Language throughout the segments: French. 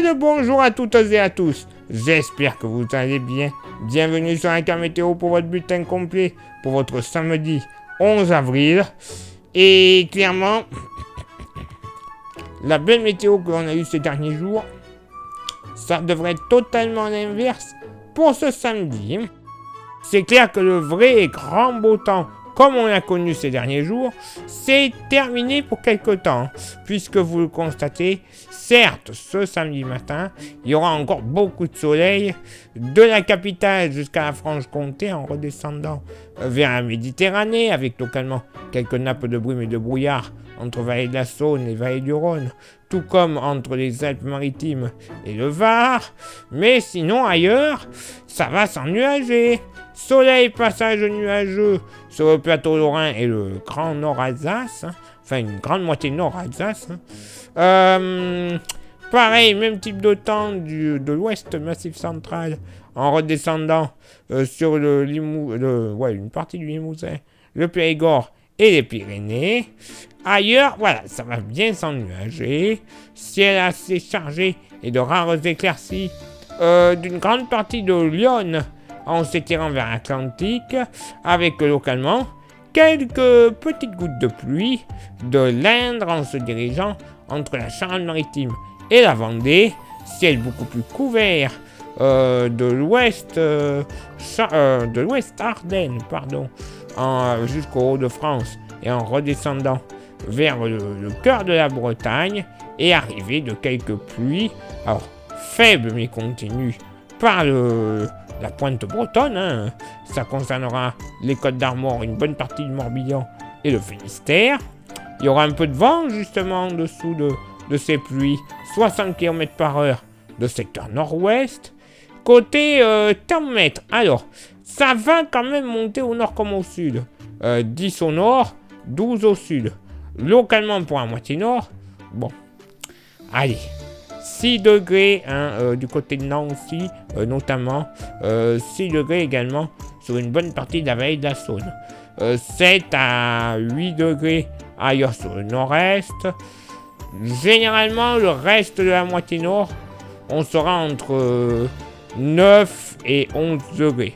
de bonjour à toutes et à tous. J'espère que vous allez bien. Bienvenue sur un cas météo pour votre bulletin complet pour votre samedi 11 avril. Et clairement, la belle météo que l'on a eue ces derniers jours, ça devrait être totalement l'inverse pour ce samedi. C'est clair que le vrai grand beau temps, comme on l'a connu ces derniers jours, c'est terminé pour quelque temps, puisque vous le constatez, certes, ce samedi matin, il y aura encore beaucoup de soleil de la capitale jusqu'à la Franche-Comté en redescendant vers la Méditerranée, avec localement quelques nappes de brume et de brouillard entre vallée de la Saône et vallée du Rhône, tout comme entre les Alpes-Maritimes et le Var, mais sinon ailleurs, ça va s'ennuager. Soleil, passage nuageux sur le plateau lorrain et le grand nord Alsace, enfin une grande moitié nord Alsace. Pareil, même type de temps de l'ouest massif central en redescendant sur une partie du Limousin, le Périgord et les Pyrénées. Ailleurs, voilà, ça va bien s'ennuager. Ciel assez chargé et de rares éclaircies d'une grande partie de Lyon en s'étirant vers l'Atlantique, avec localement quelques petites gouttes de pluie de l'Indre en se dirigeant entre la Charente-Maritime et la Vendée, ciel beaucoup plus couvert de l'ouest Ardennes, jusqu'au Hauts-de-France et en redescendant vers le cœur de la Bretagne et arrivé de quelques pluies, alors faibles mais continues, par la pointe bretonne, ça concernera les Côtes d'Armor, une bonne partie du Morbihan et le Finistère. Il y aura un peu de vent justement en dessous de ces pluies, 60 km/h de secteur nord-ouest. Côté thermomètre, alors ça va quand même monter au nord comme au sud, 10 au nord, 12 au sud. Localement pour la moitié nord, bon, allez, 6 degrés du côté de Nancy, notamment, 6 degrés également sur une bonne partie de la vallée de la Saône, 7 à 8 degrés ailleurs sur le nord-est. Généralement, le reste de la moitié nord, on sera entre 9 et 11 degrés,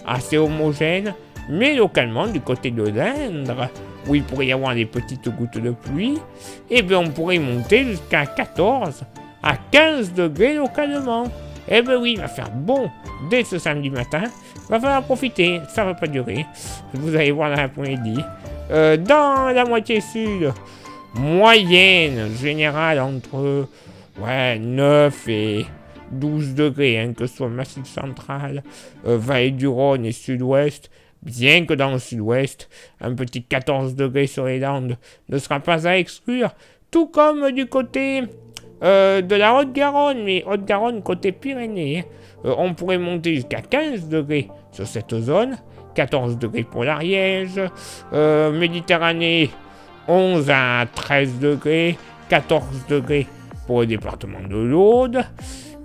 assez homogène, mais localement du côté de l'Indre, où il pourrait y avoir des petites gouttes de pluie, et bien on pourrait monter jusqu'à 14 à 15 degrés localement. Eh ben oui, il va faire bon dès ce samedi matin. Va falloir profiter, ça va pas durer. Vous allez voir dans l'après-midi. Dans la moitié sud, moyenne générale entre 9 et 12 degrés, que ce soit Massif central, vallée du Rhône et sud-ouest. Bien que dans le sud-ouest, un petit 14 degrés sur les Landes ne sera pas à exclure, tout comme du côté de la Haute-Garonne, mais Haute-Garonne côté Pyrénées. On pourrait monter jusqu'à 15 degrés sur cette zone, 14 degrés pour l'Ariège, Méditerranée 11 à 13 degrés, 14 degrés pour le département de l'Aude.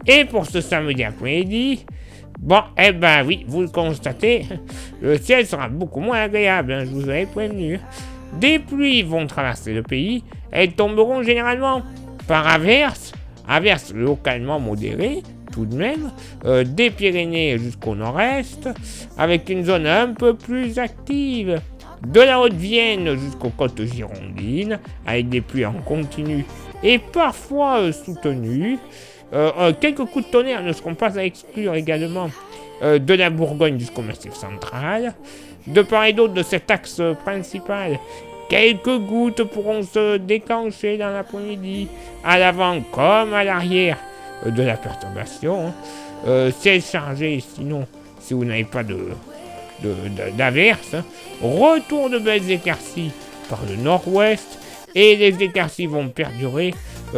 Et pour ce samedi après-midi, bon, eh ben oui, vous le constatez, le ciel sera beaucoup moins agréable, je vous avais prévenu. Des pluies vont traverser le pays, elles tomberont généralement par averses localement modérées, tout de même, des Pyrénées jusqu'au nord-est, avec une zone un peu plus active, de la Haute-Vienne jusqu'aux côtes girondines, avec des pluies en continu et parfois soutenues. Quelques coups de tonnerre ne seront pas à exclure également de la Bourgogne jusqu'au Massif central. De part et d'autre de cet axe principal, quelques gouttes pourront se déclencher dans l'après-midi, à l'avant comme à l'arrière de la perturbation. Ciel chargé, sinon, si vous n'avez pas d'averse, retour de belles éclaircies par le nord-ouest, et les éclaircies vont perdurer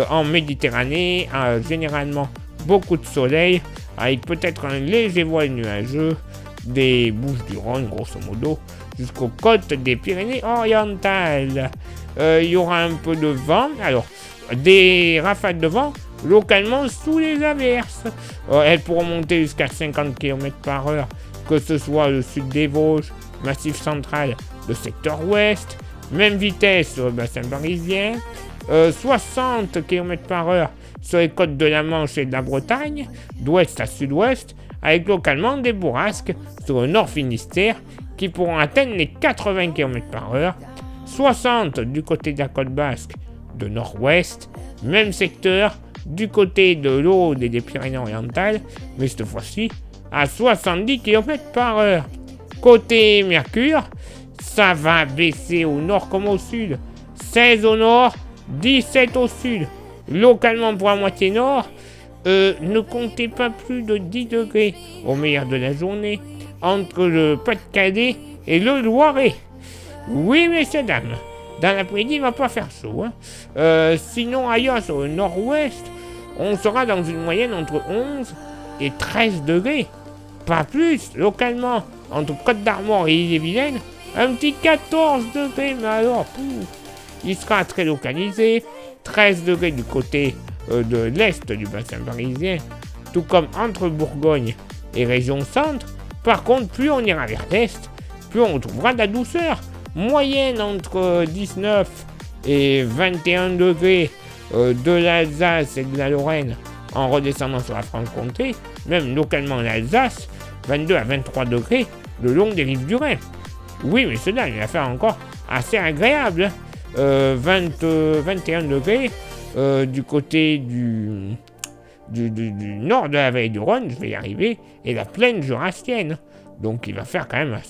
en Méditerranée, généralement beaucoup de soleil, avec peut-être un léger voile nuageux des Bouches-du-Rhône, grosso modo, jusqu'aux côtes des Pyrénées orientales. Il y aura un peu de vent, alors des rafales de vent localement sous les averses. Elles pourront monter jusqu'à 50 km/h, que ce soit le sud des Vosges, Massif central, le secteur ouest, même vitesse sur le bassin parisien, 60 km/h sur les côtes de la Manche et de la Bretagne, d'ouest à sud-ouest, avec localement des bourrasques sur le nord Finistère qui pourront atteindre les 80 km/h, 60 du côté de la côte basque de nord-ouest, même secteur du côté de l'Aude et des Pyrénées-Orientales, mais cette fois-ci à 70 km/h. Côté Mercure, ça va baisser au nord comme au sud, 16 au nord, 17 au sud. Localement pour la moitié nord, ne comptez pas plus de 10 degrés au meilleur de la journée entre le Pas-de-Calais et le Loiret. Oui, messieurs, dames, dans l'après-midi, il ne va pas faire chaud. Sinon, ailleurs, sur le nord-ouest, on sera dans une moyenne entre 11 et 13 degrés. Pas plus, localement, entre Côte-d'Armor et Ille-et-Vilaine, un petit 14 degrés, mais alors, il sera très localisé. 13 degrés du côté de l'est du bassin parisien, tout comme entre Bourgogne et région centre. Par contre, plus on ira vers l'est, plus on trouvera de la douceur. Moyenne entre 19 et 21 degrés de l'Alsace et de la Lorraine en redescendant sur la Franche-Comté, même localement l'Alsace, 22 à 23 degrés le long des rives du Rhin. Oui, mais cela, il va faire encore assez agréable. 21 degrés du côté du nord de la vallée du Rhône, je vais y arriver, et la plaine jurassienne. Donc il va faire quand même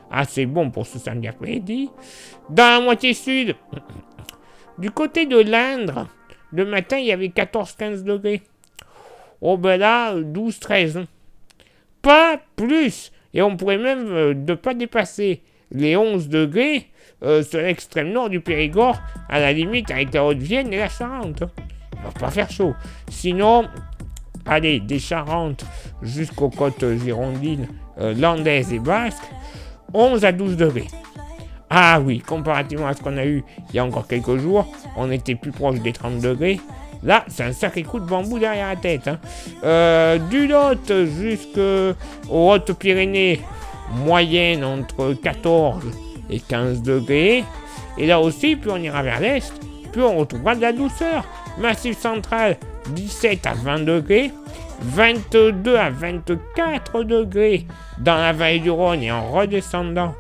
assez bon pour ce samedi après-midi. Dans la moitié sud, du côté de l'Indre, le matin il y avait 14-15 degrés. Oh ben là, 12-13. Pas plus. Et on pourrait même ne pas dépasser les 11 degrés sur l'extrême nord du Périgord, à la limite avec la Haute-Vienne et la Charente. Il va pas faire chaud. Sinon, allez, des Charentes jusqu'aux côtes girondines, landaises et basques, 11 à 12 degrés. Ah oui, comparativement à ce qu'on a eu il y a encore quelques jours, on était plus proche des 30 degrés. Là, c'est un sacré coup de bambou derrière la tête. Du Lot jusqu'aux Hautes-Pyrénées, moyenne entre 14 et 15 degrés. Et là aussi, plus on ira vers l'est, plus on retrouvera de la douceur. Massif central, 17 à 20 degrés. 22 à 24 degrés dans la vallée du Rhône et en redescendant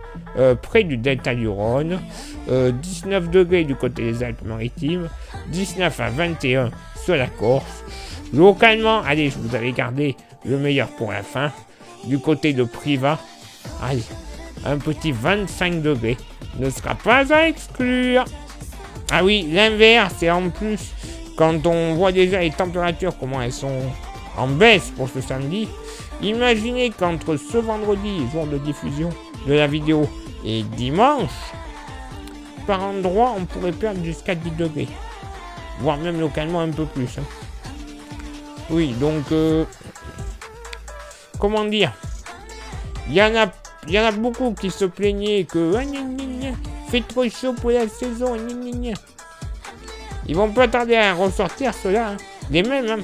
près du delta du Rhône. 19 degrés du côté des Alpes-Maritimes. 19 à 21 sur la Corse. Localement, allez, je vous avais gardé le meilleur pour la fin. Du côté de Privas, allez, un petit 25 degrés ne sera pas à exclure. Ah oui, l'inverse, c'est en plus, quand on voit déjà les températures, comment elles sont en baisse pour ce samedi, imaginez qu'entre ce vendredi, jour de diffusion de la vidéo, et dimanche, par endroit, on pourrait perdre jusqu'à 10 degrés. Voire même localement un peu plus. Oui, donc, comment dire, il y en a beaucoup qui se plaignaient que fait trop chaud pour la saison. Ils vont pas tarder à ressortir ceux-là. Les mêmes.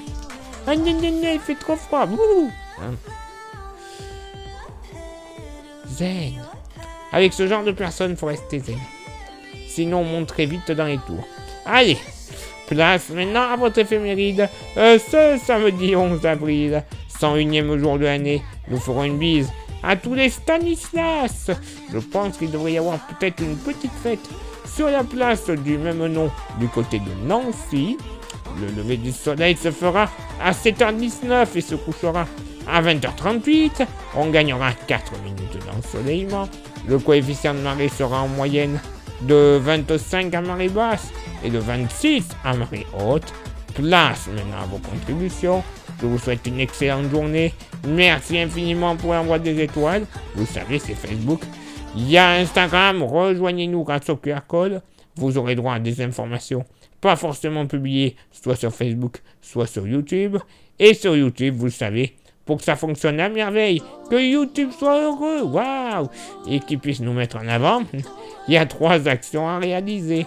Il fait trop froid. Zen. Avec ce genre de personnes, faut rester zen. Sinon, on monte très vite dans les tours. Allez, place maintenant à votre éphéméride. Ce samedi 11 avril, 101e jour de l'année, nous ferons une bise à tous les Stanislas. Je pense qu'il devrait y avoir peut-être une petite fête sur la place du même nom du côté de Nancy. Le lever du soleil se fera à 7h19 et se couchera à 20h38. On gagnera 4 minutes d'ensoleillement. Le coefficient de marée sera en moyenne de 25 à marée basse et de 26 à marée haute. Place maintenant à vos contributions. Je vous souhaite une excellente journée. Merci infiniment pour l'envoi des étoiles. Vous savez, c'est Facebook. Il y a Instagram. Rejoignez-nous grâce au QR code. Vous aurez droit à des informations pas forcément publiées, soit sur Facebook, soit sur YouTube. Et sur YouTube, vous le savez, pour que ça fonctionne à merveille, que YouTube soit heureux, waouh, et qu'il puisse nous mettre en avant, il y a 3 actions à réaliser.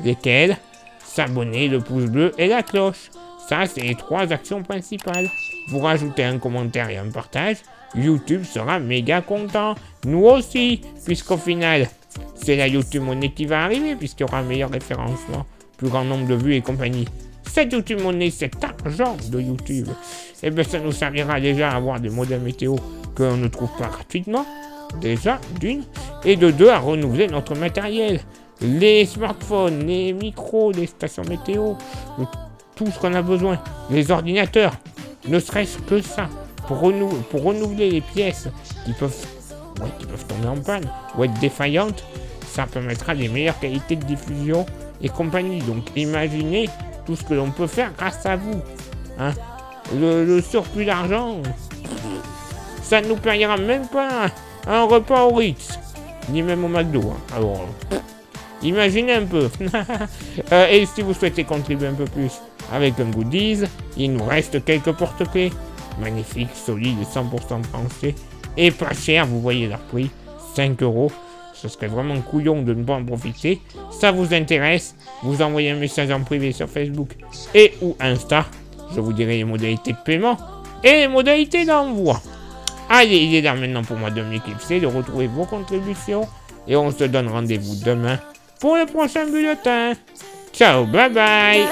Lesquelles? S'abonner, le pouce bleu et la cloche. Ça, c'est les 3 actions principales. Vous rajoutez un commentaire et un partage, YouTube sera méga content. Nous aussi, puisqu'au final, c'est la YouTube Money qui va arriver, puisqu'il y aura un meilleur référencement, plus grand nombre de vues et compagnie. cette YouTube monnaie, cet argent de YouTube, eh bien, ça nous servira déjà à avoir des modèles météo que l'on ne trouve pas gratuitement, déjà, d'une, et de deux, à renouveler notre matériel. Les smartphones, les micros, les stations météo, tout ce qu'on a besoin, les ordinateurs, ne serait-ce que ça, pour renouveler les pièces qui peuvent tomber en panne ou être défaillantes, ça permettra des meilleures qualités de diffusion et compagnie. Donc imaginez tout ce que l'on peut faire grâce à vous. Hein. Le surplus d'argent, ça ne nous payera même pas un repas au Ritz, ni même au McDo. Hein. Alors, imaginez un peu. Et si vous souhaitez contribuer un peu plus avec un goodies, il nous reste quelques porte-clés. Magnifiques, solides, 100% français. Et pas cher, vous voyez leur prix. 5 €. Ce serait vraiment couillon de ne pas en profiter. Ça vous intéresse, vous envoyez un message en privé sur Facebook et ou Insta. Je vous dirai les modalités de paiement et les modalités d'envoi. Allez, il est là maintenant pour moi de m'éclipser, de retrouver vos contributions. Et on se donne rendez-vous demain pour le prochain bulletin. Ciao, bye bye.